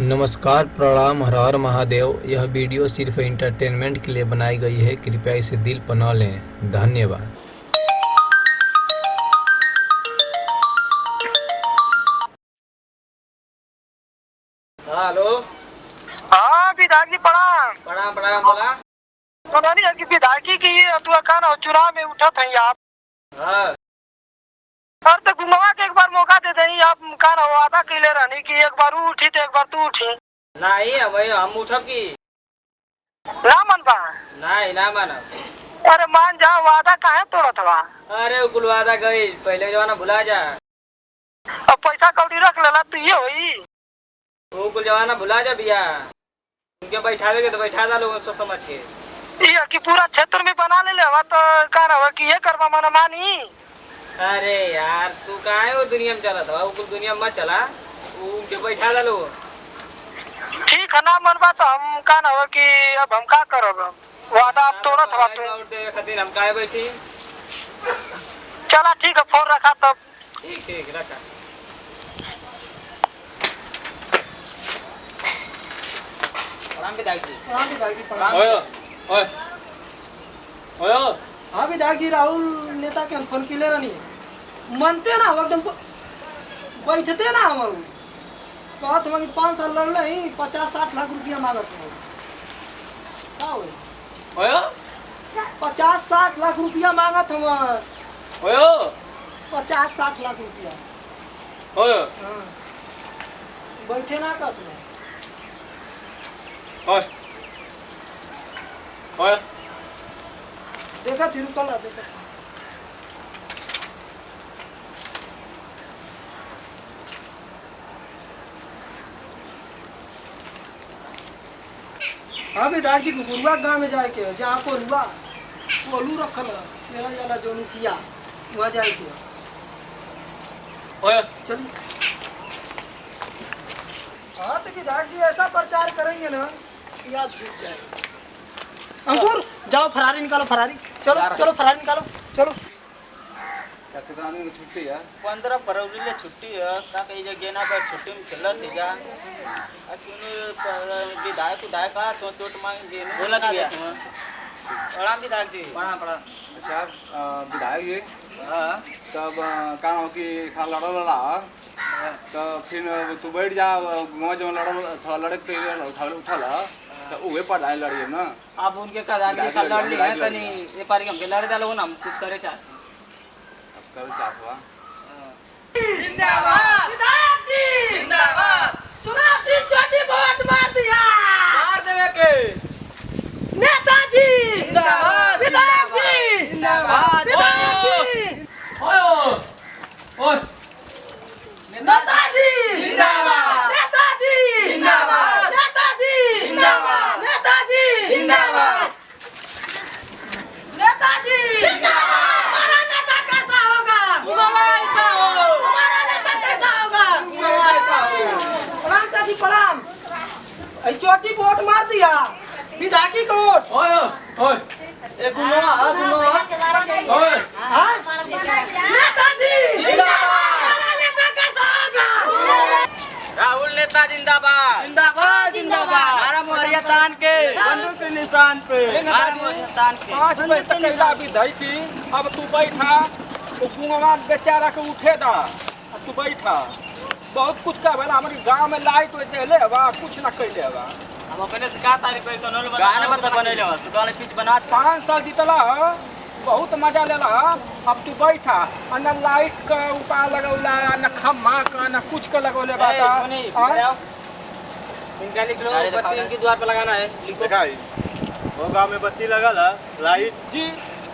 नमस्कार, प्रणाम, हर हर महादेव। यह वीडियो सिर्फ एंटरटेनमेंट के लिए बनाई गई है। कृपया इसे दिल पर न लें। धन्यवाद। हाँ हेलो। हाँ विधायक जी प्रणाम। प्रणाम प्रणाम बोला। पता नहीं है कि विधायकी की अथवा का ना चुनाव में उठा थे आप। हाँ और तो गुमवा के एक बार मौका दे दें आप का ना वादा कैले रहनी कि एक बार वो उठी तो एक बार तू उठी। नहीं हम उठब की ना मन बा। नहीं ना मानब। अरे मान जाओ वादा काहे तोड़त बा। अरे वो कुल वादा गई पहले जमाना भुला जा। अब पैसा कौड़ी रख लेला तू ये होई। वो कुल जमाना भुला जा भैया। उनके बैठावे के तो बैठा दा लोगों सोच समझ के। ये कि पूरा क्षेत्र में बना ले लेवा तो का ना कि ये करवा मन मानी। अरे यार तू काहे वो दुनिया में चला था वो कुल दुनिया में मत चला। उनके बैठा दा लोग। ठीक है ना मन बा तो हम का ना कि अब हम का करब वादा आप तोड़त बा तू। खातिर हम काहे बैठी। चला ठीक है फोन रखा तब। ठीक ठीक रखा। प्रणाम विधायक जी। हाँ विधायक जी प्रणाम। ओए ओए ओए हाँ विधायक जी राहुल नेता के हम फोन किले रहनी मनते ना एकदम बैठते ना हम कहत हम 5 साल लड़ रही 50-60 लाख रुपया मांगत हम का होई ओए 50-60 लाख रुपया मांगत हम ओए 50-60 लाख रुपया। ओए हाँ बैठे ना कहत में ओए ओए देखा फिर कल देखा हाँ विधायक जी गुरुआ गाँव में जाए के जहाँ पोलुआ पोलू रखल मेरा जाला जोनू किया वहाँ जाए के ओए चलिए। हाँ तो विधायक जी ऐसा प्रचार करेंगे ना कि आप जीत जाएंगे। अंकुर जाओ फरारी निकालो फरारी चलो चलो फरारी निकालो चलो। छुट्टी है 15 फरवरी ले छुट्टी है का कहीं जगह ना पर छुट्टी में खेलत है जा विधायक विधायक का तो शॉट मांग जे बोला कि प्रणाम विधायक जी। प्रणाम प्रणाम। अच्छा विधायक जी हां तब काम हो कि खा लड़ल रहा तो फिर तू बैठ जा गाँव जो लड़ल थोड़ा लड़े पे उठल तो उहे पर आए लड़िए ना। अब उनके का साल लड़ ली है तनी ये पारी हम लड़ डालो ना हम कुछ करे चाहते कर चाहत हुआ जिंदाबाद विधायक जी जिंदाबाद चुनाव जी छोटी वोट मार दिया मार देवे के नेताजी जिंदाबाद विधायक जी जिंदाबाद विधायक जी ओए ओए नेताजी जिंदाबाद नेताजी जिंदाबाद नेताजी जिंदाबाद नेताजी जिंदाबाद नेताजी जिंदाबाद। हमारा नेता कैसा होगा ऐसा हो हमारा नेता कैसा होगा ऐसा हो प्रणाम चाची प्रणाम। चोटी वोट मार दिया विधायकी को वोट ओए ओए ए गुनवा ओए हाँ? नेताजी जिंदाबाद। हमारा नेता कैसा होगा राहुल नेता जिंदाबाद जिंदाबाद जिंदाबाद हमारा मोहरिया तान के बंदूक के निशान पे हमारा मोहरिया तान के 5 बजे तक कैला विधायकी अब तू बैठा वो गुंगवा बेचारा के उठे दा अब तू बैठा बहुत कुछ का भला हमारे गांव में लाइट तो देले हवा कुछ ना कैले हवा। हम अपने से का तारीफ पे तो नल गाने मत बनेले हो तू गाने पिच बना 5 साल जीतला बहुत मजा लेला अब तू बैठा न लाइट का उपाय लगौला न खम्मा का न कुछ का लगौले बाता इनका लिख लो बत्ती इनके द्वार पर लगाना है लिखो दिखाई वो गाँव में बत्ती लगल लाइट जी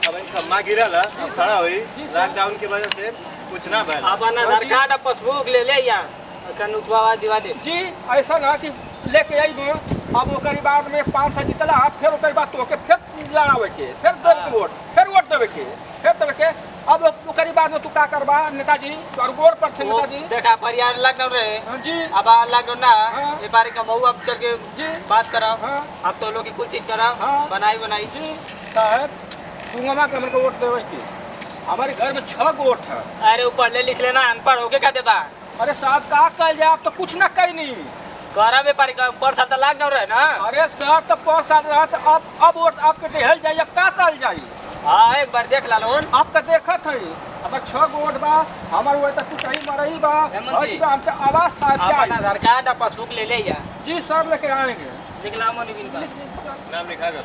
अब खम्मा गिरल अब खड़ा हुई लॉकडाउन की वजह से कुछ ना भइल। अपन आधार कार्ड और पासबुक ले ले या कनुकवा दिवा दे जी ऐसा ना कि लेके आइबो अब ओकरी बाद में 5 साल जीतला फिर ओकरी बाद तो फिर लड़ावे के फिर देवे वोट देवे के अब ओकरी बाद में तू का करबा नेताजी तोर गोर पर थे नेताजी देखा परिवार लॉकडाउन रहे हाँ जी अब लॉकडाउन ना हाँ। ये बारी का मऊ अब चल के जी बात कराओ हाँ। अब तो लोग की कुछ चीज कराओ हाँ। बनाई जी साहब गुंगमा के हमको वोट देवे के हमारे घर में 6 गोट है। अरे ऊपर ले लिख लेना अनपढ़ होके क्या देता। अरे साहब का कल जाए आप तो कुछ ना कही नहीं करा व्यापारी का पर साल लाग न रहे ना। अरे सर तो 5 साल रहा तो अब वोट आपके देहल जाई, अब का कल जाई? हाँ एक बार देख ला लोन। आप तो देखत हई अब 6 वोट बा, हमार वोट तो टूटही मरई बा। हेमंत जी। हमके आवाज साथ अपना चाहिए। आधार कार्ड और पासबुक ले ले जा। जी सर लेके आएंगे। निकला मोनी बिन का नाम लिखा कर।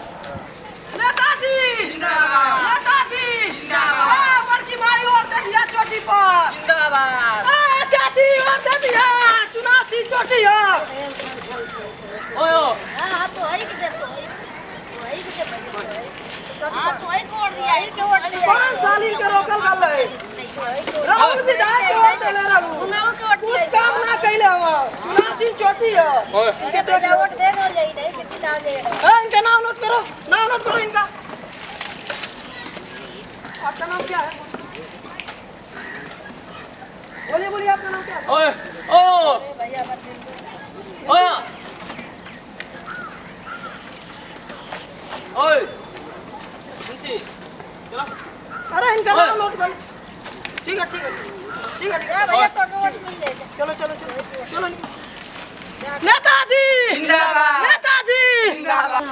नेताजी जिंदाबाद, नेताजी जिंदाबाद, बड़की भाई और देखिया चोटी पर जिंदाबाद। चाची और देखिया सुनाची चोटी है। ओयो हाँ तो वही के दे, तो वही के दे। हाँ तो वही कोड दिया, ये के वोट दिया। 5 साल इनके रोकल गल है। राहुल विधायक के वोट देले रहू। उंगाऊ के वोट कुछ दिया। काम ना कैले हम। सुनाची चोटी है। इनके तो वोट दे दो जाई नहीं, कितनी दाव दे। इनका नाम नोट करो, नाम नोट करो इनका। आपका नाम क्या है? बोलिए बोलिए आपका नाम क्या है? ओए ओ भैया मत। ओए ओए मुंशी चलो। अरे इनका नाम नोट कर। ठीक है ठीक है ठीक है ठीक है। भैया तो के वोट मिल दे। चलो चलो चलो चलो। नेताजी जिंदाबाद। नेताजी जिंदाबाद।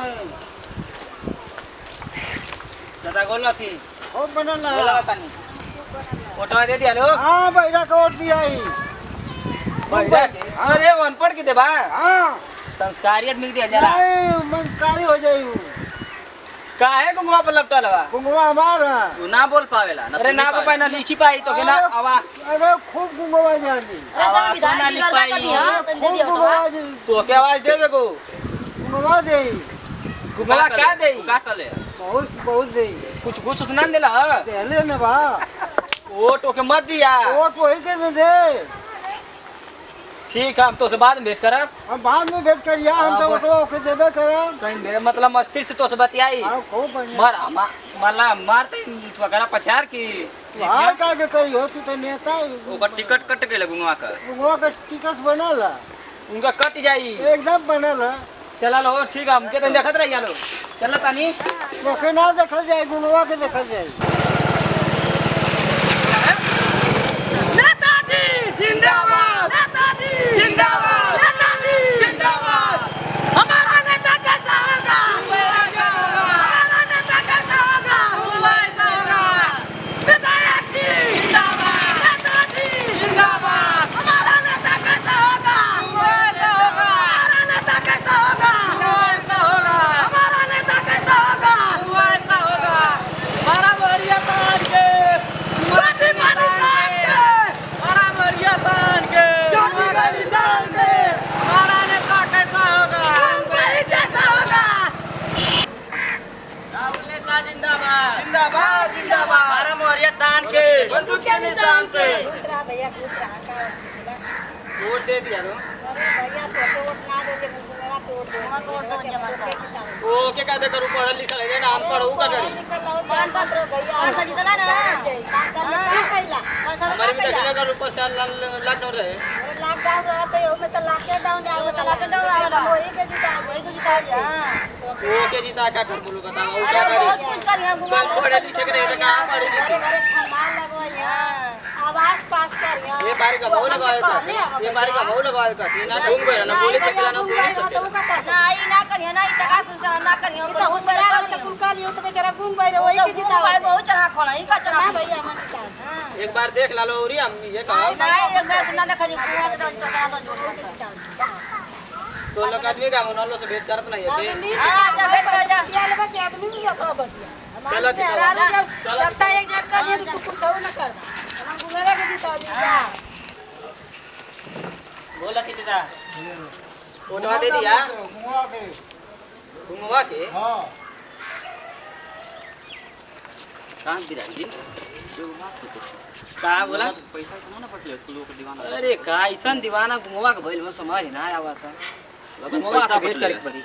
दादा गोला थी और बनल बोला तानी फोटो दे दिया लोग। हाँ बैरा का वोट दिया ही। भैया के अरे अनपढ़ की दे बा हाँ संस्कारियत मिल दिया जरा। नहीं मनकारी हो जाई हूँ। काहे गुंगवा पर लपटल बा? कुंगवा हमारा। तू ना बोल पावेला ना। अरे ना पाए ना लिखी पाई तो के ना आवाज अरे खूब कुंगवा जानी। आवाज सुना लिख पाई खूब कुंगवा जी तो के आवाज देबे को कुंगवा दे। गुंगवा क्या दे का कले बहुत बहुत दे। कुछ घूस उतना देला देले न बा। वोट ओके मत दिया। वोट वही के न दे। ठीक है हम तो से बाद में भेंट करब। हम बाद में भेंट करिया। हम तो वोट ओके देबे करब। कहीं मेरे मतलब मस्तिष्क से तो से बतियाई हाँ खूब बढ़िया। मार मारला मारते वगैरह प्रचार की हार का के करियो तू तो नेता। ओकर टिकट कट के गुंगवा का कुंगवा का टिकट बनल। उनका कट जाई। एकदम बनल। चला लो ठीक है हमके तो देखत रहिया लो। चला तानी ओके ना देखल जाए गुंगवा के देखल जाए। नेताजी जिंदाबाद, नेताजी जिंदाबाद, नेताजी जिंदाबाद। हमारा नेता कैसा होगा? हमारा नेता कैसा होगा? विधायक जी जिंदाबाद, नेताजी जिंदाबाद। हमारा नेता कैसा होगा? हमारा नेता कैसा होगा? हमारा नेता कैसा होगा? हमारा बढ़िया तान के पार्टी पार्टी तान के हमारा बढ़िया तान के जोड़ी गली तान के हमारा नेता कैसा होगा? वही जैसा होगा। राहुल नेता जिंदाबाद जिंदाबाद जिंदाबाद। हमारा मोहरिया तान के बंदूक के निशान पे। दूसरा भैया दूसरा का वोट दे दिया लो। अरे भैया तो के वोट ना दे के मेरा तो वोट दो जमा कर। ओ के का दे करू पढ़ल लिखल है ना हम पढ़ू का करी कौन सा भैया? कौन सा जीतना ना? कौन सा का कैला? कौन सा हमारे भी का देखने का ऊपर से लॉकडाउन रहे। लॉकडाउन रहते हो में तो लॉकडाउन आ तो लॉकडाउन आ रहा वही के जीता जा। ओ के जीता क्या कर बोलू बताओ वो क्या अरे बहुत करी कुछ कर यहां घुमा पढ़े लिखे के रहे ना पढ़े लिखे अरे खंबाल लगवाया आवाज पास कर यहां ये बारी का भाव लगाए का ये बारी का भाव लगाए का ना घूम गए ना बोले सकला ना सुन सकला ना ई ना करियो ना ई टका संस्कार ना करियो तो होशियार में तो कुल का लियो तो बेचारा घूम गए वही के जीता भाई बहुत चढ़ा खोला ई का चढ़ा ना भैया मन जीता। एक बार देख ला लो औरी हम ये कहा ना एक बार ना देखा जी पूरा के तो तो लोग आदमी का मनलो से भेंट करत नहीं है हां अच्छा बैठ कर जा ये लेबा के आदमी ही जाता बतिया। चलो चलो सत्ता एक जन का दे तू कुछ हो ना कर। हम घुमेरा के जीता जी। बोला कि दादा फोटो दे दिया गुंगवा के। घुमवा के हाँ कहां बिराई दिन का बोला पैसा से ना पटले कुलो के दीवाना। अरे का ऐसा दीवाना घुमवा के भइल में समझ ना आवा था घुमवा से भेंट करे पड़ी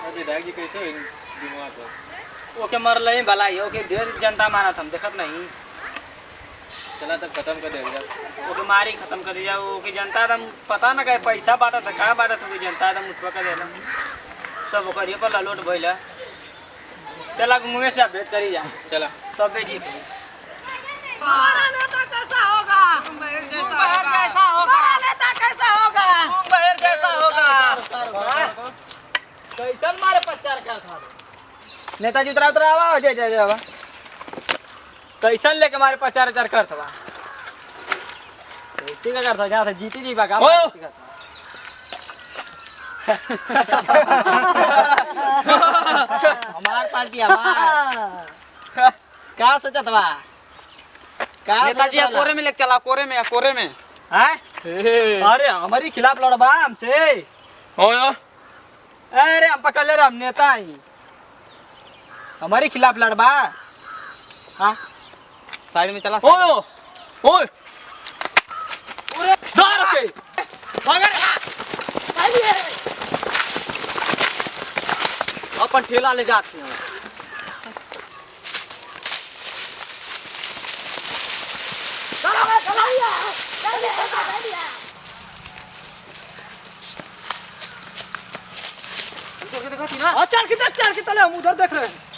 अभी दाग जी कैसे हुई दिमाग को ओके मरले ही भलाई ओके ढेर जनता मारा था देखत नहीं चला तब खत्म कर देगा। ओके मारी खत्म कर दिया ओके जनता दम पता ना कहे पैसा बांटा था का बांटा था जनता दम मुठवा कर देला सब ओकर ये पर ललोट भइला चला मुंह से भेंट करी जा चला तबे जीत हमारा नेता कैसा होगा? मुंबई जैसा होगा। हमारा नेता कैसा होगा? मुंबई जैसा कैसन मारे प्रचार कर था नेताजी उतरा उतरा आवा जय जय जय कैसन लेके मारे प्रचार करत बा कैसे का करता जहां से जीती जी बागा हमार पार्टी हमार का सोचत बा का नेताजी कोरे में लेके चला कोरे में हैं अरे हमारी खिलाफ लड़बा हमसे ओयो अरे हम पकड़ ले हम नेता ही हमारे खिलाफ लड़बा हाँ साइड में चला ओयो ओए दार के मगर अपन ठेला ले जाते हैं चल के तले हम उधर देख रहे हैं